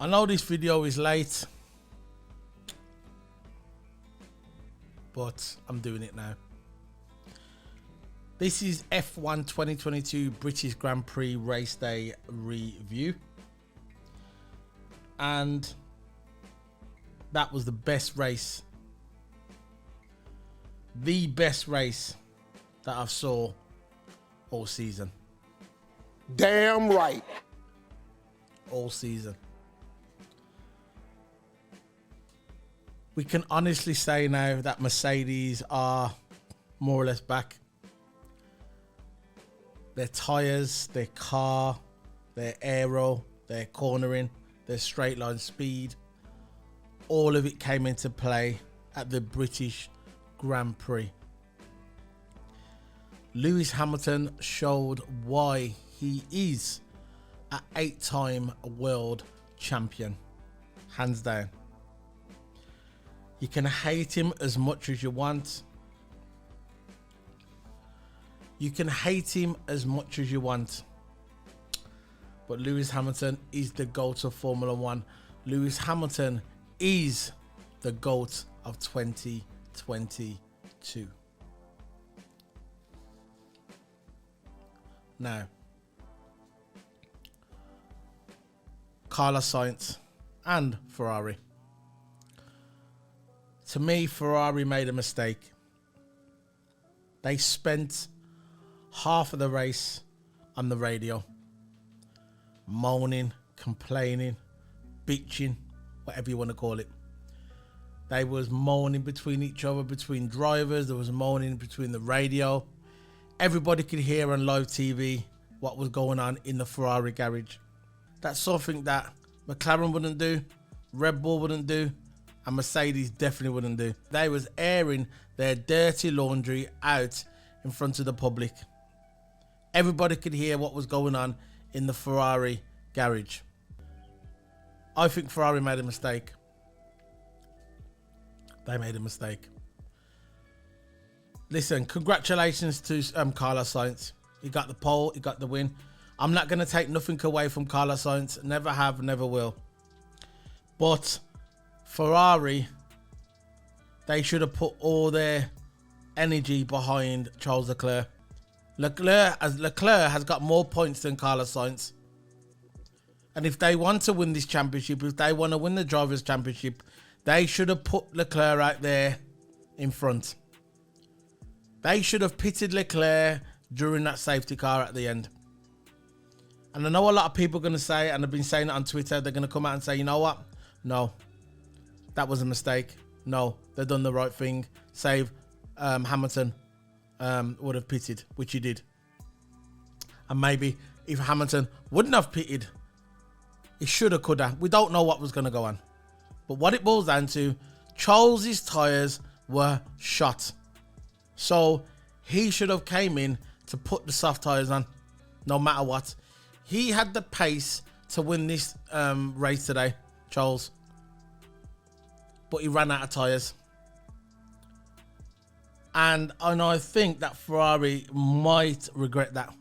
I know this video is late, but I'm doing it now. This is F1 2022 British Grand Prix race day review. And that was the best race. The best race that I've saw all season. Damn right. All season. We can honestly say now that Mercedes are more or less back. Their tyres, their car, their aero, their cornering, their straight line speed, all of it came into play at the British Grand Prix. Lewis Hamilton showed why he is an 8-time world champion, hands down. You can hate him as much as you want. You can hate him as much as you want. But Lewis Hamilton is the GOAT of Formula One. Lewis Hamilton is the GOAT of 2022. Now, Carlos Sainz and Ferrari. To me, Ferrari made a mistake. They spent half of the race on the radio, moaning, complaining, bitching, whatever you want to call it. They was moaning between each other, between drivers. There was moaning between the radio. Everybody could hear on live TV what was going on in the Ferrari garage. That's something that McLaren wouldn't do, Red Bull wouldn't do, and Mercedes definitely wouldn't do. They was airing their dirty laundry out in front of the public. Everybody could hear what was going on in the Ferrari garage. I think Ferrari made a mistake. They made a mistake. Listen, congratulations to Carlos Sainz. He got the pole, he got the win. I'm not going to take nothing away from Carlos Sainz. Never have, never will. But Ferrari, they should have put all their energy behind Charles Leclerc. Leclerc has got more points than Carlos Sainz. And if they want to win this championship, if they want to win the Drivers' Championship, they should have put Leclerc out there in front. They should have pitted Leclerc during that safety car at the end. And I know a lot of people are going to say, and I've been saying it on Twitter, they're going to come out and say, you know what? No, that was a mistake. No, they've done the right thing. Save Hamilton would have pitted, which he did. And maybe if Hamilton wouldn't have pitted, he should have, could have. We don't know what was going to go on. But what it boils down to, Charles's tyres were shot. So he should have came in to put the soft tyres on, no matter what. He had the pace to win this race today, Charles. But he ran out of tyres. And I think that Ferrari might regret that.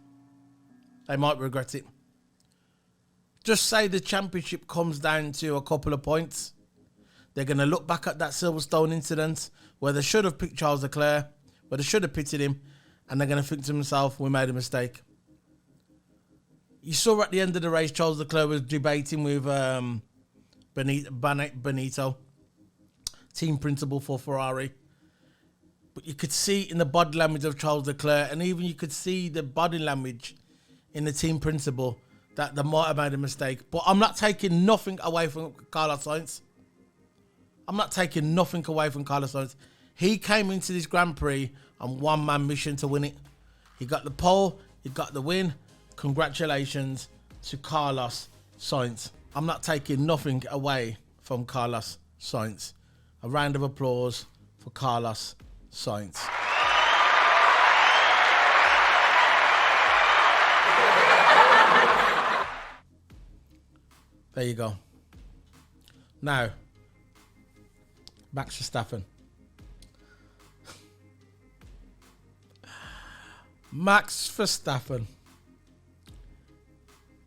They might regret it. Just say the championship comes down to a couple of points. They're going to look back at that Silverstone incident where they should have picked Charles Leclerc, where they should have pitted him, and they're going to think to themselves, we made a mistake. You saw at the end of the race, Charles Leclerc was debating with Benito, team principal for Ferrari. But you could see in the body language of Charles Leclerc, and even you could see the body language in the team principal, that they might have made a mistake. But I'm not taking nothing away from Carlos Sainz. I'm not taking nothing away from Carlos Sainz. He came into this Grand Prix on one-man mission to win it. He got the pole, he got the win. Congratulations to Carlos Sainz. I'm not taking nothing away from Carlos Sainz. A round of applause for Carlos Sainz. There you go. Now, Max Verstappen. Max Verstappen.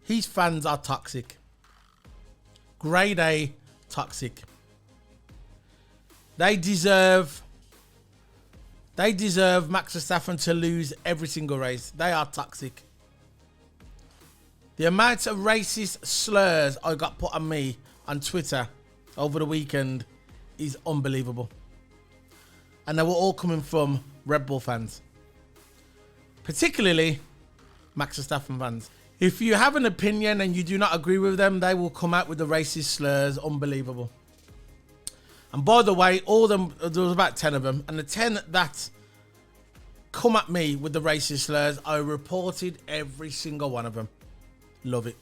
His fans are toxic. Grade A toxic. They deserve Max Verstappen to lose every single race. They are toxic. The amount of racist slurs I got put on me on Twitter over the weekend is unbelievable. And they were all coming from Red Bull fans. Particularly Max Verstappen fans. If you have an opinion and you do not agree with them, they will come out with the racist slurs. Unbelievable. And by the way, all of them, there was about 10 of them. And the 10 that come at me with the racist slurs, I reported every single one of them. Love it.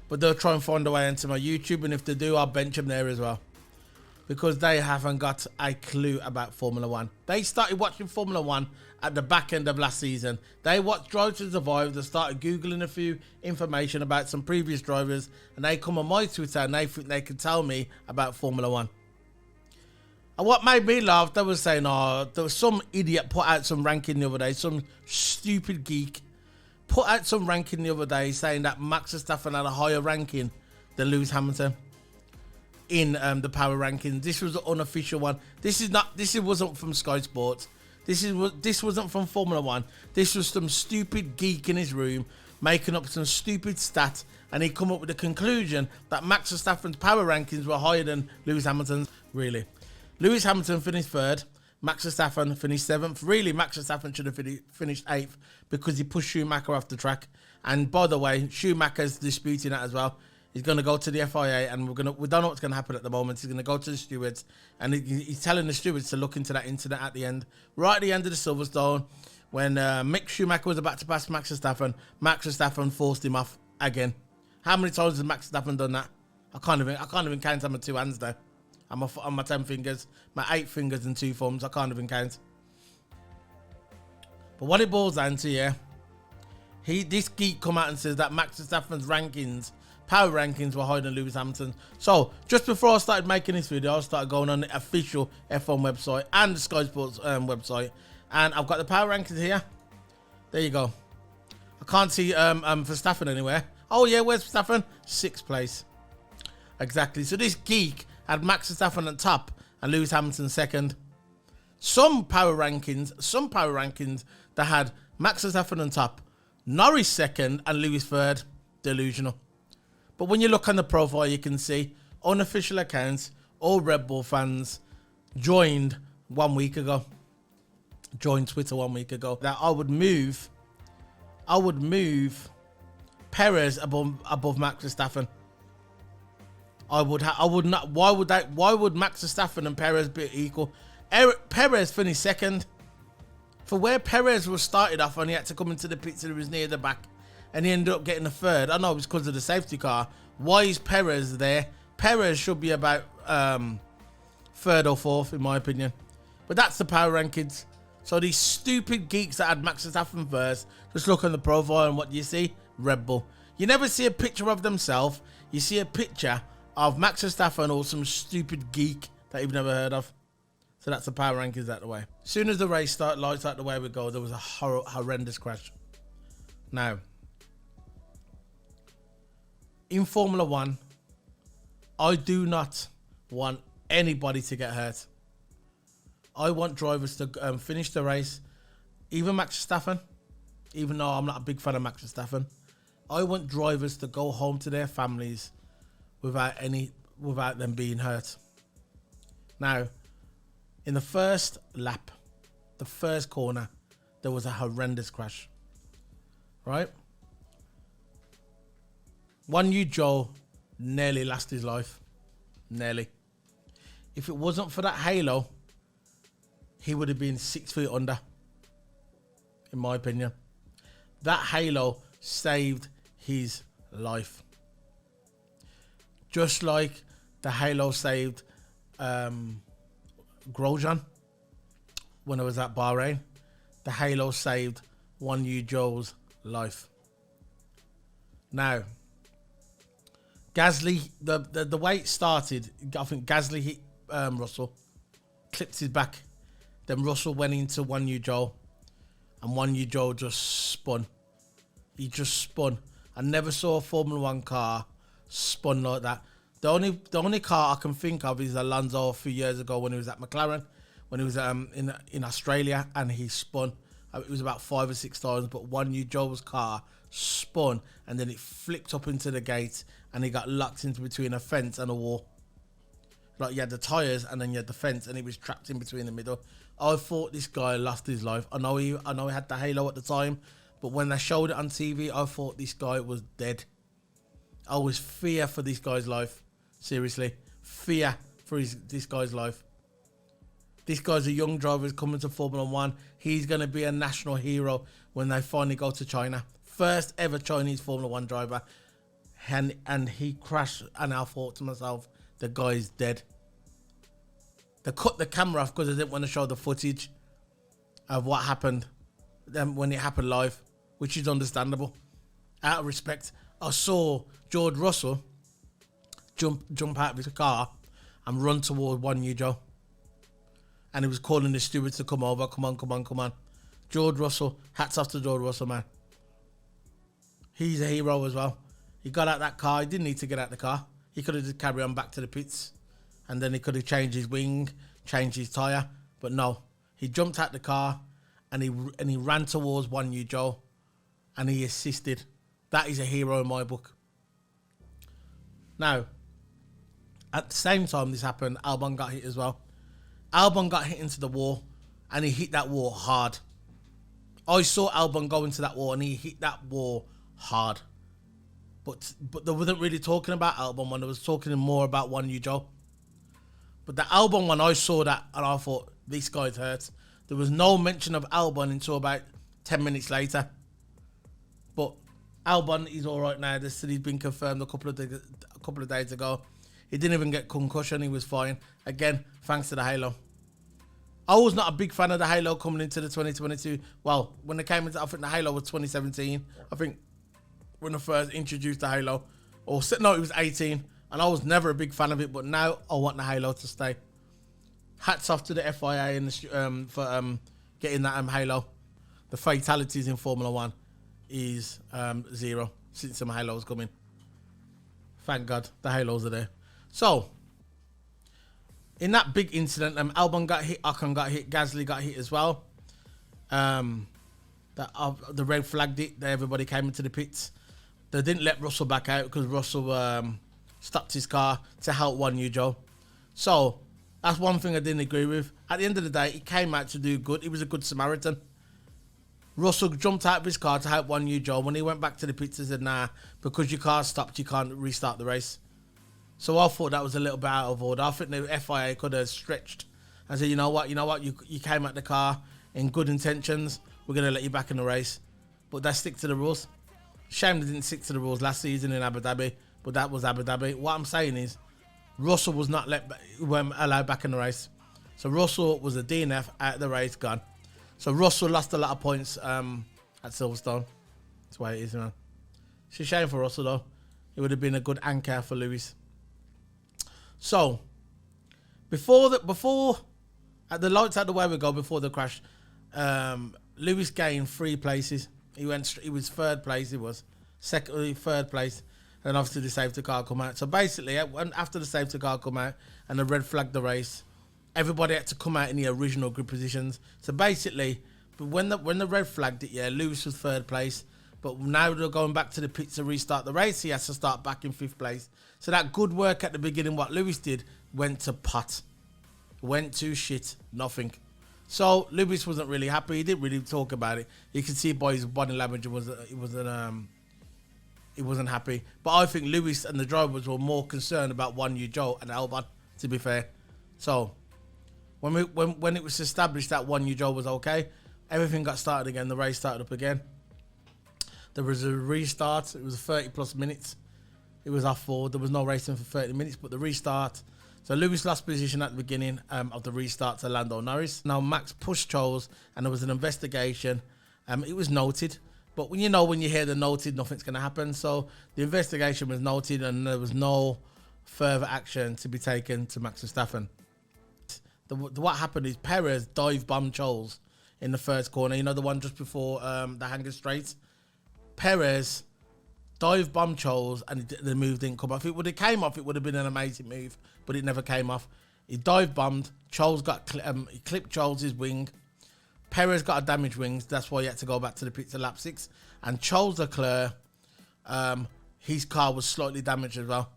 But they'll try and find a way into my YouTube. And if they do, I'll bench them there as well. Because they haven't got a clue about Formula 1. They started watching Formula 1 at the back end of last season. They watched Drive to Survive. They started Googling a few information about some previous drivers. And they come on my Twitter and they think they can tell me about Formula 1. And what made me laugh, they were saying, oh, there was some idiot put out some ranking the other day. Some stupid geek put out some ranking the other day saying that Max Verstappen had a higher ranking than Lewis Hamilton in the power rankings. This was an unofficial one. This wasn't from Sky Sports. This wasn't from Formula 1. This was some stupid geek in his room making up some stupid stat, and he come up with the conclusion that Max Verstappen's power rankings were higher than Lewis Hamilton's. Really, Lewis Hamilton finished 3rd. Max Verstappen finished 7th. Really, Max Verstappen should have finished 8th because he pushed Schumacher off the track. And by the way, Schumacher's disputing that as well. He's going to go to the FIA, and we don't know what's going to happen at the moment. He's going to go to the stewards, and he's telling the stewards to look into that incident at the end. Right at the end of the Silverstone, when Mick Schumacher was about to pass Max Verstappen forced him off again. How many times has Max Verstappen done that? I can't even count on my 2 hands though. On my 10 fingers, my 8 fingers and 2 thumbs. I can't even count. But what it boils down to, yeah, this geek come out and says that Max Verstappen's power rankings were higher than Lewis Hamilton. So just before I started making this video, I started going on the official F1 website and the Sky Sports website, and I've got the power rankings here. There you go. I can't see Verstappen anywhere. Oh yeah, where's Verstappen? 6th place. Exactly. So this geek had Max Verstappen at top and Lewis Hamilton 2nd. Some power rankings that had Max Verstappen on top, Norris 2nd, and Lewis 3rd. Delusional. But when you look on the profile, you can see unofficial accounts, all Red Bull fans joined 1 week ago. Joined Twitter 1 week ago. That I would move Perez above Max Verstappen. I would not. Why would Max Verstappen and Perez be equal? Perez finished 2nd. For where Perez was started off and he had to come into the pits and he was near the back, and he ended up getting a 3rd. I know it was because of the safety car. Why is Perez there? Perez should be about 3rd or 4th, in my opinion. But that's the power rankings. So these stupid geeks that had Max Verstappen first, just look on the profile and what you see? Red Bull. You never see a picture of themselves. You see a picture of Max Verstappen or some stupid geek that you've never heard of. So that's the power rankings out the way. As soon as the race started, lights out the way we go, there was a horrendous crash. Now, in Formula 1, I do not want anybody to get hurt. I want drivers to finish the race. Even Max Verstappen, even though I'm not a big fan of Max Verstappen, I want drivers to go home to their families without them being hurt. Now, in the first lap, the first corner, there was a horrendous crash. Right? One Yu Joe nearly lost his life. Nearly. If it wasn't for that halo, he would have been 6 feet under. In my opinion. That halo saved his life. Just like the halo saved Grosjean when it was at Bahrain. The halo saved One Yu Joe's life. Now, Gasly, the way it started, I think Gasly hit Russell, clipped his back. Then Russell went into One Yu Joe, and One Yu Joe just spun. He just spun. I never saw a Formula 1 car spun like that. The only car I can think of is Alonso a few years ago when he was at McLaren, when he was in Australia, and he spun. It was about 5 or 6 times, but one Yu Zhou's car spun and then it flipped up into the gate and he got locked into between a fence and a wall. Like you had the tyres and then you had the fence and he was trapped in between the middle. I thought this guy lost his life. I know he had the halo at the time, but when they showed it on TV, I thought this guy was dead. I was fear for this guy's life. Seriously, fear for this guy's life. This guy's a young driver who's coming to Formula 1. He's going to be a national hero when they finally go to China. First ever Chinese Formula 1 driver. And he crashed, and I thought to myself, the guy's dead. They cut the camera off because they didn't want to show the footage of what happened when it happened live, which is understandable. Out of respect, I saw George Russell jump out of his car and run toward one Yu Zhou. And he was calling the stewards to come over. Come on. George Russell. Hats off to George Russell, man. He's a hero as well. He got out that car. He didn't need to get out the car. He could have just carried on back to the pits. And then he could have changed his wing, changed his tyre. But no. He jumped out the car and he ran towards one Yu Zhou. And he assisted. That is a hero in my book. Now, at the same time this happened, Albon got hit as well. Albon got hit into the wall and he hit that wall hard. I saw Albon go into that wall and he hit that wall hard. But they wasn't really talking about Albon one. They was talking more about one Yu Zhou. But the Albon one, I saw that and I thought, this guy's hurt. There was no mention of Albon until about 10 minutes later. But Albon is all right now. They said he's been confirmed a couple of days ago. He didn't even get concussion. He was fine. Again, thanks to the halo. I was not a big fan of the halo coming into the 2022. Well, when they came into, I think the halo was 2017. I think when they first introduced the halo. No, it was 18. And I was never a big fan of it. But now I want the halo to stay. Hats off to the FIA and for getting that halo. The fatalities in Formula 1 is 0 since some halos coming. Thank God the halos are there. So, in that big incident, Albon got hit, Ocon got hit, Gasly got hit as well. The red flagged it. Everybody came into the pits. They didn't let Russell back out because Russell stopped his car to help one Yu Zhou. So, that's one thing I didn't agree with. At the end of the day, he came out to do good. He was a good Samaritan. Russell jumped out of his car to help one Yu Zhou. When he went back to the pits, he said, nah, because your car stopped, you can't restart the race. So I thought that was a little bit out of order. I think the FIA could have stretched and said, you know what, you came out the car in good intentions. We're going to let you back in the race. But they stick to the rules. Shame they didn't stick to the rules last season in Abu Dhabi, but that was Abu Dhabi. What I'm saying is, Russell was not allowed back in the race. So Russell was a DNF out of the race, gone. So Russell lost a lot of points at Silverstone. That's why it is, man. It's a shame for Russell, though. It would have been a good anchor for Lewis. So, before at the lights out the way we go before the crash, Lewis gained 3 places. He was third place. He was third place, and obviously the safety car come out. So basically, after the safety car come out and the red flagged the race, everybody had to come out in the original grid positions. So basically, when the red flagged it, Lewis was third place. But now they're going back to the pits to restart the race. He has to start back in 5th place. So that good work at the beginning, what Lewis did, went to pot. Went to shit. Nothing. So Lewis wasn't really happy. He didn't really talk about it. You can see by his body language he wasn't happy. But I think Lewis and the drivers were more concerned about one Yu Zhou and Albon, to be fair. So when it was established that one Yu Zhou was okay, everything got started again. The race started up again. There was a restart. It was 30 plus minutes. It was off forward. There was no racing for 30 minutes, but the restart. So Lewis lost position at the beginning of the restart to Lando Norris. Now Max pushed Charles, and there was an investigation. It was noted, but when you hear the noted, nothing's going to happen. So the investigation was noted, and there was no further action to be taken to Max Verstappen. What happened is Perez dive bombed Charles in the first corner. You know, the one just before the hanger straight. Perez dive bomb Charles, and the move didn't come off. If it would have came off, it would have been an amazing move, but it never came off. He dive bombed. Charles got he clipped Charles's wing. Perez got a damaged wings. That's why he had to go back to the pits at lap 6. And Charles Leclerc, his car was slightly damaged as well.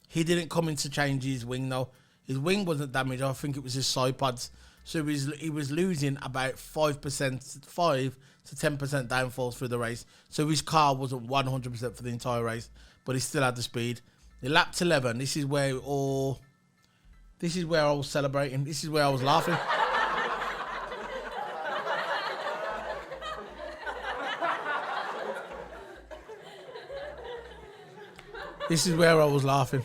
He didn't come in to change his wing though. His wing wasn't damaged. I think it was his side pods. So he was losing about 5%, 5 to 10% downfalls through the race. So his car wasn't 100% for the entire race, but he still had the speed. The lap 11. This is where I was celebrating. This is where I was laughing. This is where I was laughing.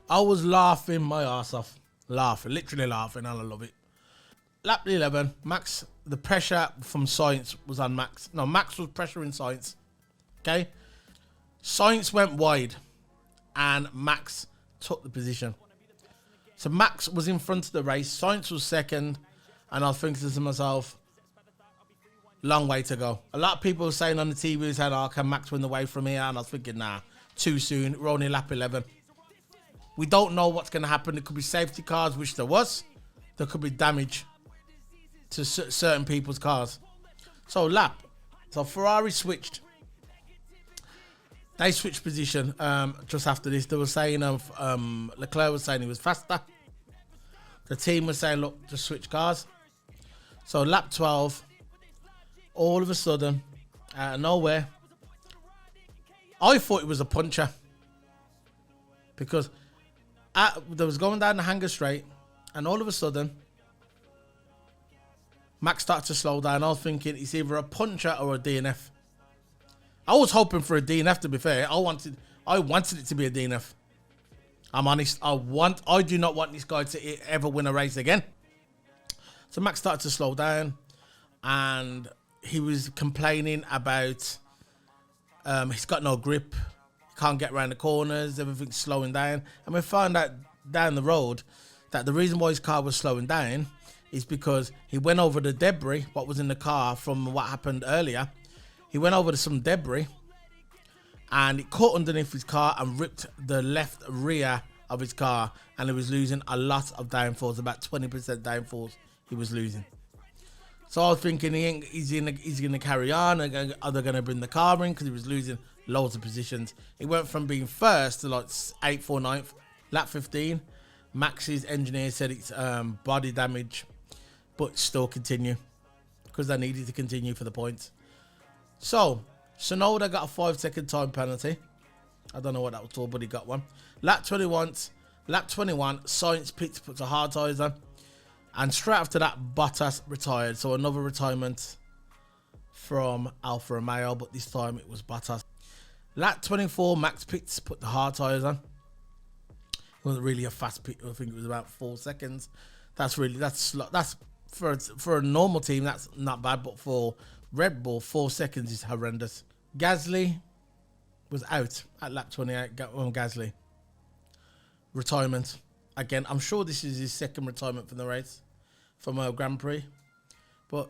I was laughing my ass off. Laughing, literally laughing, and I love it. Lap 11, Max, the pressure from Sainz was on Max. No, Max was pressuring Sainz. Okay? Sainz went wide, and Max took the position. So Max was in front of the race. Sainz was second, and I was thinking to myself, long way to go. A lot of people were saying on the TV, saying, "Oh, can Max win the way from here?" And I was thinking, nah, too soon. We're only lap 11. We don't know what's going to happen. There could be safety cars, which there was. There could be damage to certain people's cars. So Ferrari switched. They switched position just after this. They were saying Leclerc was saying he was faster. The team was saying, look, just switch cars. So lap 12, all of a sudden, out of nowhere, I thought it was a puncher. Because they was going down the hanger straight, and all of a sudden, Max started to slow down. I was thinking it's either a puncher or a DNF. I was hoping for a DNF, to be fair. I wanted it to be a DNF. I'm honest. I do not want this guy to ever win a race again. So Max started to slow down, and he was complaining about he's got no grip. Can't get around the corners, everything's slowing down. And we found out down the road that the reason why his car was slowing down is because he went over the debris, what was in the car from what happened earlier. He went over to some debris and it caught underneath his car and ripped the left rear of his car, and he was losing a lot of downforce, about 20% downforce he was losing. So I was thinking he's going to carry on. Are they going to bring the car in? Because he was losing loads of positions. He went from being first to like 8th or 9th. Lap 15, Max's engineer said it's body damage, but still continue because they needed to continue for the points. So Tsunoda got a 5-second time penalty. I don't know what that was for, but he got one. Lap 21, Sainz pits, puts a hard tyres on. And straight after that, Bottas retired. So another retirement from Alfa Romeo, but this time it was Bottas. Lap 24, Max pits, put the hard tyres on. It wasn't really a fast pit. I think it was about 4 seconds. That's for a normal team, that's not bad. But for Red Bull, 4 seconds is horrendous. Gasly was out at lap 28. Gasly. Retirement. Again, I'm sure this is his second retirement from the race, from a Grand Prix. But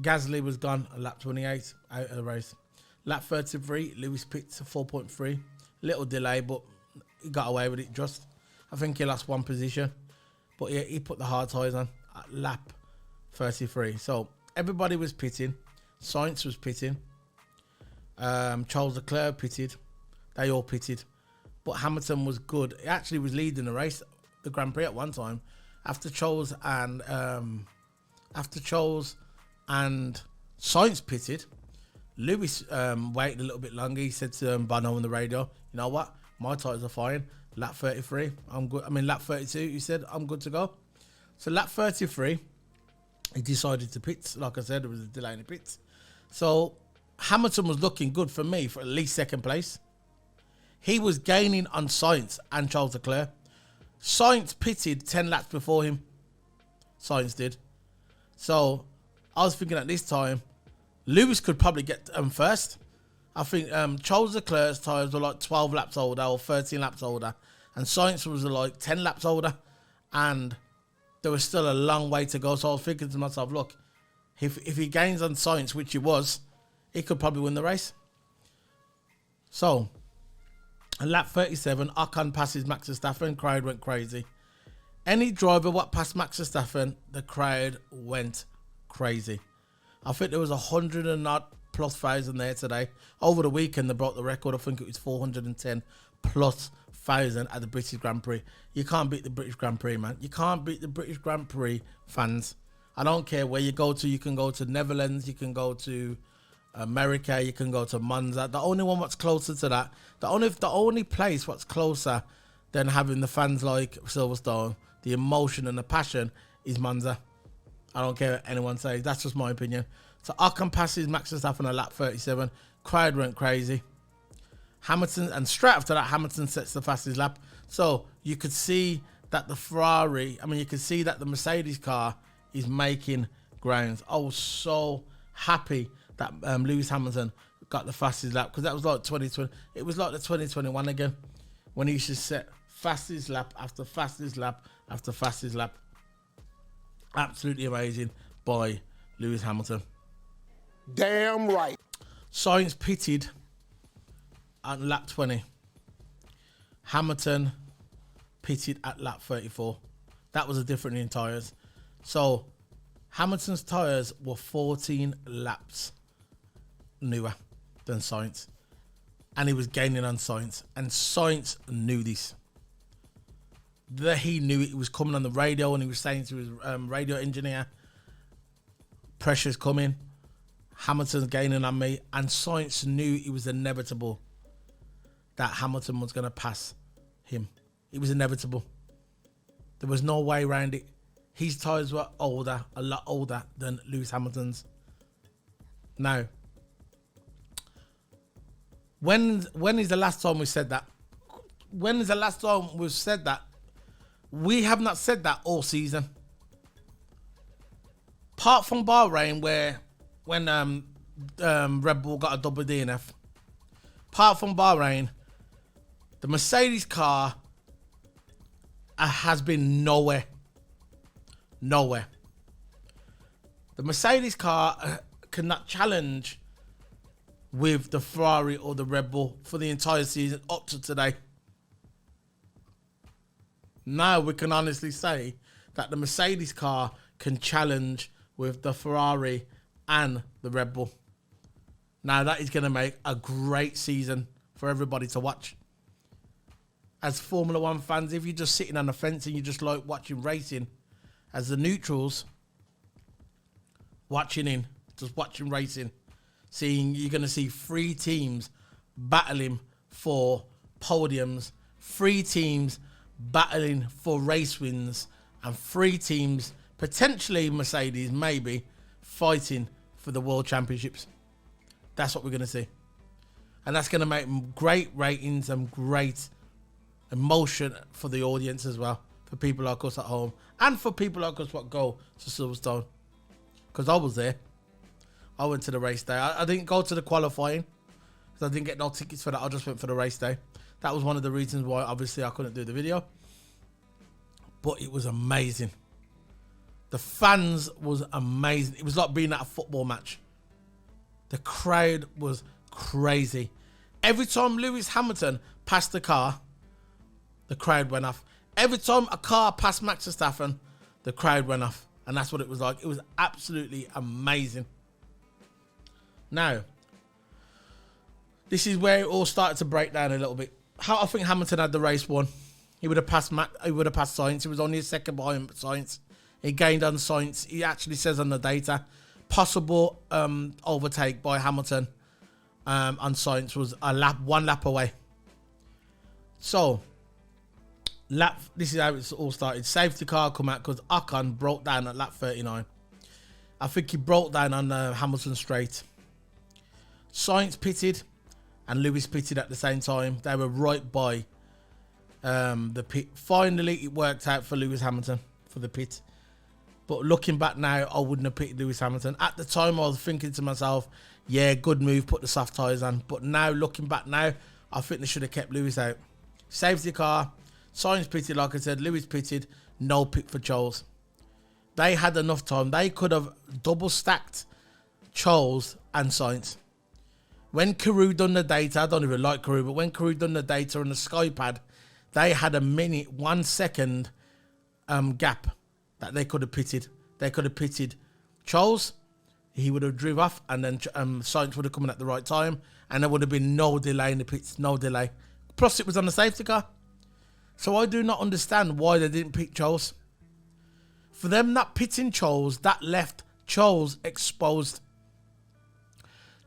Gasly was gone at lap 28, out of the race. Lap 33, Lewis pits to 4.3. Little delay, but he got away with it just. I think he lost one position. But yeah, he put the hard tyres on at lap 33. So everybody was pitting. Sainz was pitting. Charles Leclerc pitted. They all pitted. But Hamilton was good. He actually was leading the race, the Grand Prix at one time. After Charles and Sainz pitted, Lewis waited a little bit longer. He said to Bono on the radio, "You know what? My tyres are fine. Lap 33, I'm good. I mean, lap 32, he said, I'm good to go." So lap 33, he decided to pit. Like I said, there was a delay in the pits. So Hamilton was looking good for me for at least second place. He was gaining on Sainz and Charles Leclerc. Sainz pitted 10 laps before him. Sainz did. So I was thinking at this time, Lewis could probably get first. I think Charles Leclerc's tyres were like 12 laps older or 13 laps older. And Sainz was like 10 laps older. And there was still a long way to go. So I was thinking to myself, look, if he gains on Sainz, which he was, he could probably win the race. So, on lap 37, Ocon passes Max Verstappen, crowd went crazy. Any driver what passed Max Verstappen, the crowd went crazy. I think there was 100 and odd plus thousand there today. Over the weekend, they broke the record. I think it was 410 plus thousand at the British Grand Prix. You can't beat the British Grand Prix, man. You can't beat the British Grand Prix fans. I don't care where you go to. You can go to Netherlands. You can go to America. You can go to Monza. The only one what's closer to that, the only place what's closer than having the fans like Silverstone, the emotion and the passion, is Monza. I don't care what anyone says. That's just my opinion. So Ocon passes Max Verstappen on lap 37. Crowd went crazy. Hamilton, and straight after that, Hamilton sets the fastest lap. So you could see that the you could see that the Mercedes car is making grounds. I was so happy that Lewis Hamilton got the fastest lap, because that was like 2020. It was like the 2021 again, when he should set fastest lap after fastest lap after fastest lap. Absolutely amazing by Lewis Hamilton. Damn right. Sainz pitted at lap 20. Hamilton pitted at lap 34. That was a difference in tyres. So Hamilton's tyres were 14 laps newer than Sainz, and he was gaining on Sainz, and Sainz knew this. He knew it was coming on the radio, and he was saying to his radio engineer, pressure's coming, Hamilton's gaining on me, and Sainz knew it was inevitable that Hamilton was going to pass him. It was inevitable. There was no way around it. His tyres were older, a lot older than Lewis Hamilton's. Now, when is the last time we said that? When is the last time we've said that? We have not said that all season. Apart from Bahrain, when Red Bull got a double DNF. Apart from Bahrain, the Mercedes car has been nowhere. Nowhere. The Mercedes car cannot challenge with the Ferrari or the Red Bull for the entire season up to today. Now we can honestly say that the Mercedes car can challenge with the Ferrari and the Red Bull. Now that is going to make a great season for everybody to watch. As Formula One fans, if you're just sitting on the fence and you just like watching racing, as the neutrals, just watching racing, you're going to see 3 teams battling for podiums, 3 teams battling for race wins, and 3 teams, potentially Mercedes, maybe, fighting for the World Championships. That's what we're going to see. And that's going to make great ratings and great emotion for the audience as well, for people like us at home, and for people like us what go to Silverstone. Because I was there. I went to the race day. I didn't go to the qualifying, because I didn't get no tickets for that. I just went for the race day. That was one of the reasons why, obviously, I couldn't do the video. But it was amazing. The fans was amazing. It was like being at a football match. The crowd was crazy. Every time Lewis Hamilton passed the car, the crowd went off. Every time a car passed Max Verstappen, the crowd went off. And that's what it was like. It was absolutely amazing. Now, this is where it all started to break down a little bit. I think Hamilton had the race won. He would have passed Sainz. He was only a second behind Sainz. He gained on Sainz. He actually says on the data, possible overtake by Hamilton on Sainz was one lap away. So, this is how it all started. Safety car come out because Ocon broke down at lap 39. I think he broke down on Hamilton straight. Sainz pitted and Lewis pitted at the same time. They were right by the pit. Finally, it worked out for Lewis Hamilton for the pit. But looking back now, I wouldn't have pitted Lewis Hamilton. At the time, I was thinking to myself, yeah, good move, put the soft tyres on. But now, looking back now, I think they should have kept Lewis out. Safety car, Sainz pitted, like I said, Lewis pitted, no pit for Charles. They had enough time. They could have double stacked Charles and Sainz. When Carew done the data, I don't even like Carew, but when Carew done the data on the SkyPad, they had a 1 second gap that they could have pitted. They could have pitted Charles, he would have driven off, and then Sainz would have come in at the right time, and there would have been no delay in the pits, no delay. Plus, it was on the safety car. So I do not understand why they didn't pick Charles. For them not pitting Charles, that left Charles exposed.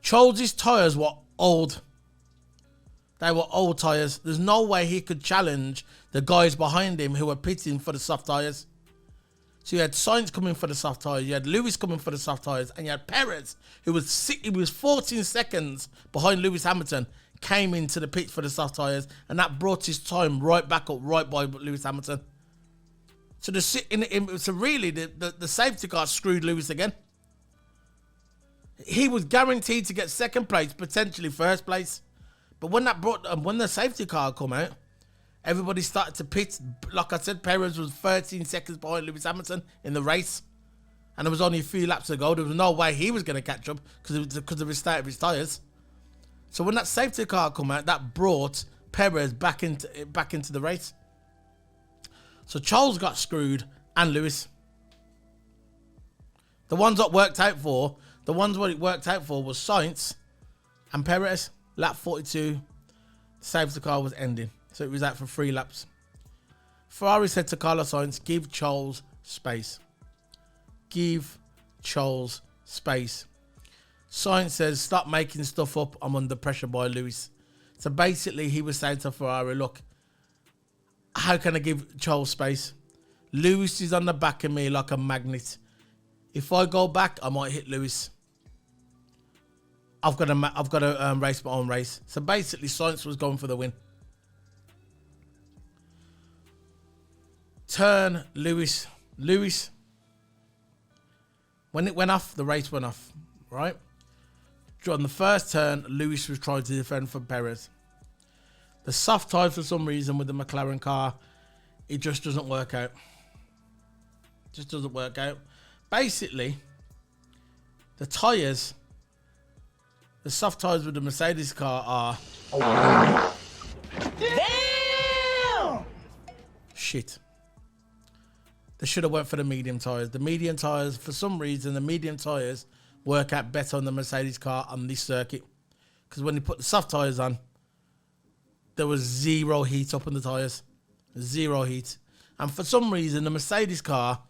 Charles' tyres were old. They were old tyres. There's no way he could challenge the guys behind him who were pitting for the soft tyres. So you had Sainz coming for the soft tyres, you had Lewis coming for the soft tyres, and you had Perez, who was 14 seconds behind Lewis Hamilton, came into the pit for the soft tyres, and that brought his time right back up, right by Lewis Hamilton. So really the safety car screwed Lewis again. He was guaranteed to get second place, potentially first place. But when the safety car come out, everybody started to pit. Like I said, Perez was 13 seconds behind Lewis Hamilton in the race. And there was only a few laps to go. There was no way he was going to catch up because of his state of his tyres. So when that safety car come out, that brought Perez back into the race. So Charles got screwed and Lewis. The ones what it worked out for was Sainz and Perez. Lap 42, safety car was ending. So it was out for 3 laps. Ferrari said to Carlos Sainz, give Charles space. Give Charles space. Sainz says, stop making stuff up. I'm under pressure by Lewis. So basically, he was saying to Ferrari, look, how can I give Charles space? Lewis is on the back of me like a magnet. If I go back, I might hit Lewis. I've got to race my own race. So basically, Sainz was going for the win. Turn, Lewis. When it went off, the race went off, right? On the first turn, Lewis was trying to defend from Perez. The soft tyre, for some reason, with the McLaren car, it just doesn't work out. Just doesn't work out. Basically, the tyres, the soft tyres with the Mercedes car are... Damn! Shit. They should have went for the medium tyres. The medium tyres, for some reason, the medium tyres work out better on the Mercedes car on this circuit. Because when you put the soft tyres on, there was zero heat up in the tyres. Zero heat. And for some reason, the Mercedes car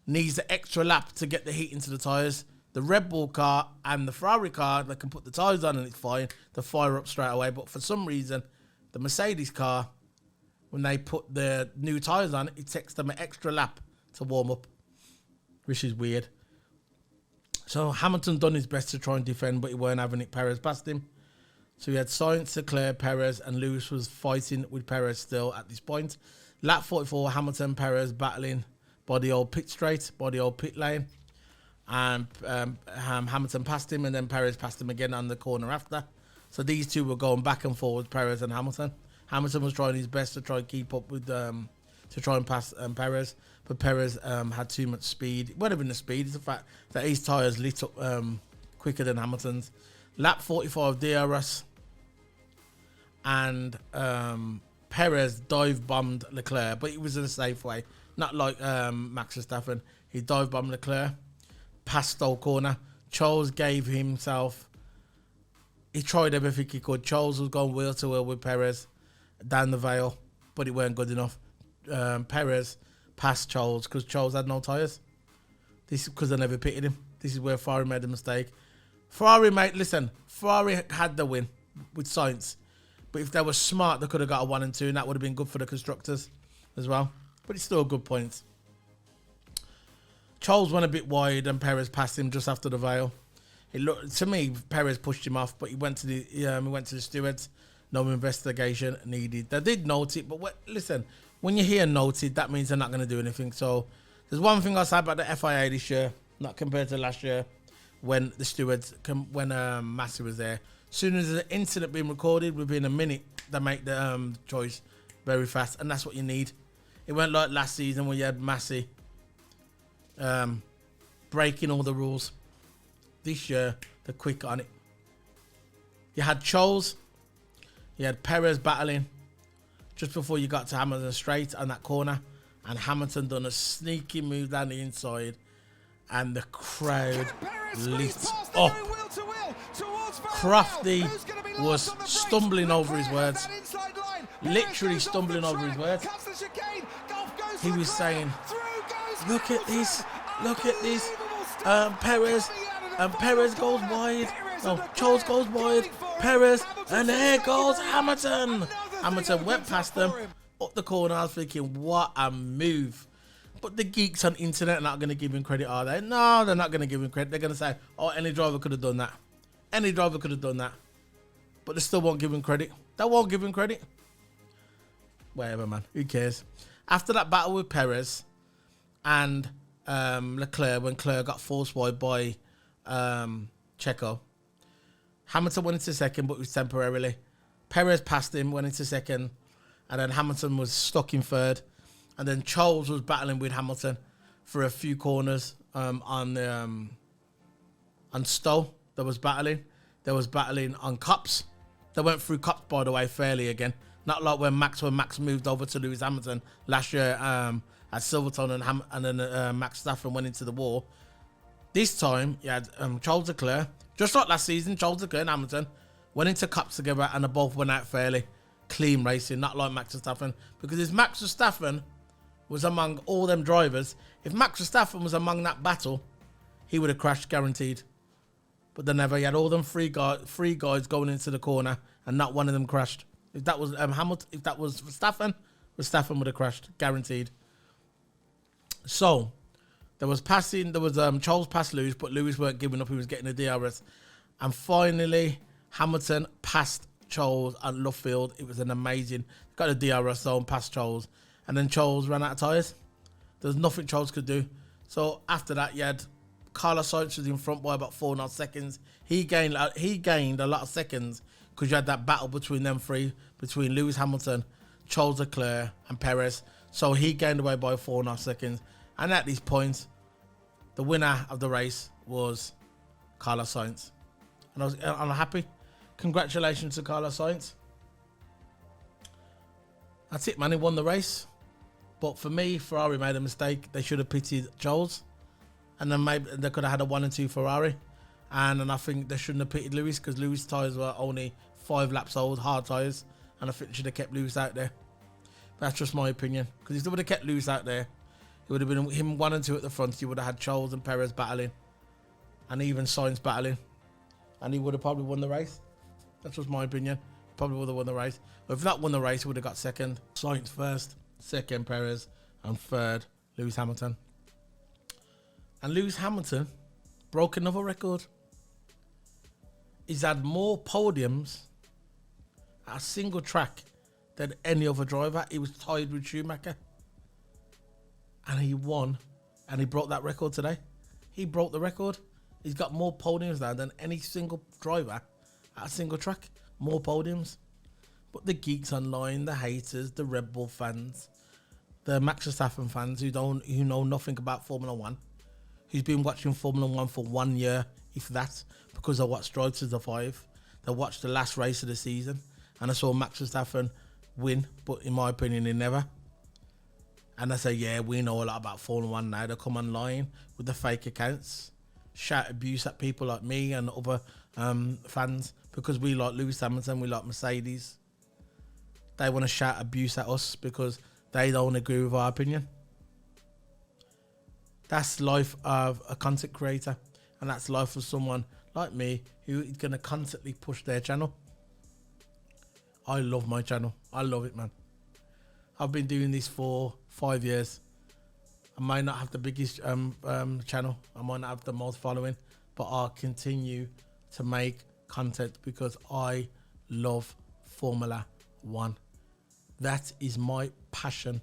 needs the extra lap to get the heat into the tyres. The Red Bull car and the Ferrari car, they can put the tyres on and it's fine. They fire up straight away. But for some reason, the Mercedes car, when they put the new tyres on, it takes them an extra lap to warm up, which is weird. So Hamilton done his best to try and defend, but he weren't having it. Perez passed him. So he had Sainz, Leclerc, Perez, and Lewis was fighting with Perez still at this point. Lap 44, Hamilton, Perez battling by the old pit straight, by the old pit lane. And Hamilton passed him, and then Perez passed him again on the corner after. So these two were going back and forth, Perez and Hamilton. Hamilton was trying his best to try and keep up with, to try and pass Perez. But Perez had too much speed. It wasn't even the speed, it's the fact that his tyres lit up quicker than Hamilton's. Lap 45, DRS. And Perez dive bombed Leclerc, but it was in a safe way. Not like Max Verstappen. He dive bombed Leclerc, past Stowe corner. Charles gave himself, he tried everything he could. Charles was going wheel to wheel with Perez down the Vale, but it weren't good enough. Perez passed Charles because Charles had no tyres. This is because they never pitted him. This is where Ferrari made a mistake. Ferrari had the win with Sainz. But if they were smart, they could have got a 1 and 2, and that would have been good for the constructors as well. But it's still a good point. Charles went a bit wide, and Perez passed him just after the Vale. It looked to me, Perez pushed him off, but he went to the stewards. No investigation needed. They did note it, but listen, when you hear noted, that means they're not going to do anything. So there's one thing I say about the FIA this year, not compared to last year, when the stewards, when Massey was there. As soon as there's an incident being recorded, within a minute, they make the choice very fast, and that's what you need. It went like last season when you had Massey breaking all the rules. This year, they're quick on it. You had Charles, you had Perez battling just before you got to Hamilton straight on that corner, and Hamilton done a sneaky move down the inside, and the crowd lit up. Crafty was stumbling over his words, literally stumbling over his words. He was saying, look at this, Perez goes wide, no, Charles goes wide, Perez, and there goes Hamilton. Hamilton went past them, up the corner. I was thinking, what a move. But the geeks on internet are not going to give him credit, are they? No, they're not going to give him credit. They're going to say, oh, any driver could have done that. Any driver could have done that. But they still won't give him credit. They won't give him credit. Whatever, man. Who cares? After that battle with Perez and Leclerc, when Leclerc got forced wide by Checo, Hamilton went into second, but it was temporarily. Perez passed him, went into second, and then Hamilton was stuck in third. And then Charles was battling with Hamilton for a few corners on Stowe. There was battling. There was battling on Cups. They went through Cups, by the way, fairly again. Not like when Max moved over to Lewis Hamilton last year at Silverstone, and then Max Verstappen went into the war. This time, you had Charles Leclerc. Just like last season, Charles Leclerc and Hamilton went into Cups together, and they both went out fairly. Clean racing, not like Max Verstappen. Because if Max Verstappen was among all them drivers, if Max Verstappen was among that battle, he would have crashed guaranteed. But they never. He had all them three guys going into the corner, and not one of them crashed. If that was Hamilton, if that was Verstappen would have crashed guaranteed. So there was passing. There was Charles passed Lewis, but Lewis weren't giving up. He was getting a DRS, and finally Hamilton passed Charles at Luffield. It was an amazing. Got a DRS zone past Charles, and then Charles ran out of tyres. There's nothing Charles could do. So after that, you had Carlos Sainz was in front by about 4.5 seconds. He gained a lot of seconds because you had that battle between them three, between Lewis Hamilton, Charles Leclerc, and Perez. So he gained away by 4.5 seconds. And at this point, the winner of the race was Carlos Sainz. And I'm happy. Congratulations to Carlos Sainz. That's it, man. He won the race. But for me, Ferrari made a mistake. They should have pitted Charles. And then maybe they could have had a 1 and 2 Ferrari. And then I think they shouldn't have pitted Lewis because Lewis' tyres were only 5 laps old, hard tyres. And I think they should have kept Lewis out there. That's just my opinion. Because if they would have kept Lewis out there, it would have been him 1 and 2 at the front. You would have had Charles and Perez battling. And even Sainz battling. And he would have probably won the race. That's just my opinion. Probably would have won the race. But if not won the race, he would have got second. Sainz first, second Perez, and third Lewis Hamilton. And Lewis Hamilton broke another record. He's had more podiums at a single track than any other driver. He was tied with Schumacher. And he won. And he broke that record today. He broke the record. He's got more podiums now than any single driver at a single track. More podiums. But the geeks online, the haters, the Red Bull fans, the Max Verstappen fans who know nothing about Formula 1, who's been watching Formula 1 for 1 year, if that, because I watched Drive to Survive. They watched the last race of the season, and I saw Max Verstappen win, but in my opinion, he never. And I say, yeah, we know a lot about Formula 1 now. They come online with the fake accounts, shout abuse at people like me and other fans, because we like Lewis Hamilton, we like Mercedes. They want to shout abuse at us because they don't agree with our opinion. That's life of a content creator, and that's life of someone like me who is going to constantly push their channel. I love my channel. I love it, man. I've been doing this for 5 years. I might not have the biggest channel. I might not have the most following, but I'll continue to make content because I love Formula 1. That is my passion,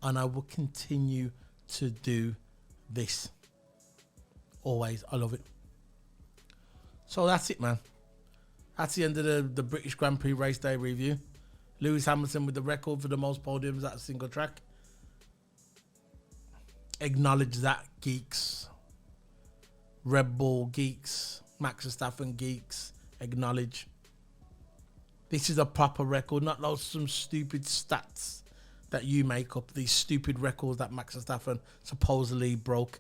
and I will continue to do this. Always. I love it. So that's it, man. That's the end of the British Grand Prix race day review. Lewis Hamilton with the record for the most podiums at a single track. Acknowledge that, geeks. Red Bull geeks. Max Verstappen geeks. Acknowledge. This is a proper record, not those some stupid stats that you make up. These stupid records that Max Verstappen supposedly broke.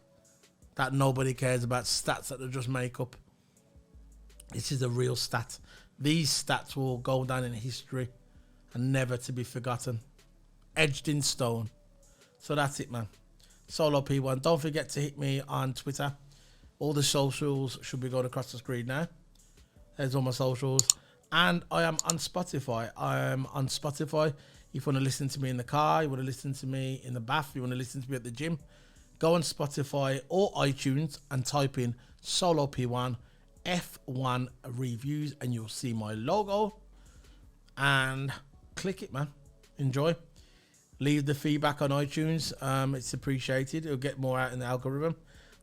That nobody cares about, stats that they just make up. This is a real stat. These stats will go down in history and never to be forgotten. Edged in stone. So that's it, man. Solo P1. Don't forget to hit me on Twitter. All the socials should be going across the screen now. There's all my socials. And I am on Spotify. I am on Spotify. If you want to listen to me in the car, you want to listen to me in the bath, you want to listen to me at the gym, go on Spotify or iTunes and type in Solo P1 F1 reviews and you'll see my logo. And click it, man. Enjoy. Leave the feedback on iTunes. It's appreciated. It'll get more out in the algorithm.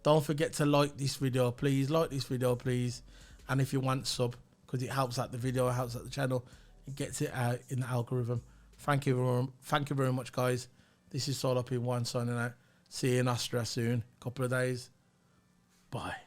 Don't forget to like this video, please. Like this video, please. And if you want sub, because it helps out the video, it helps out the channel, it gets it out in the algorithm. Thank you very much, guys. This is Solo P1 signing out. See you in Austria soon. Couple of days. Bye.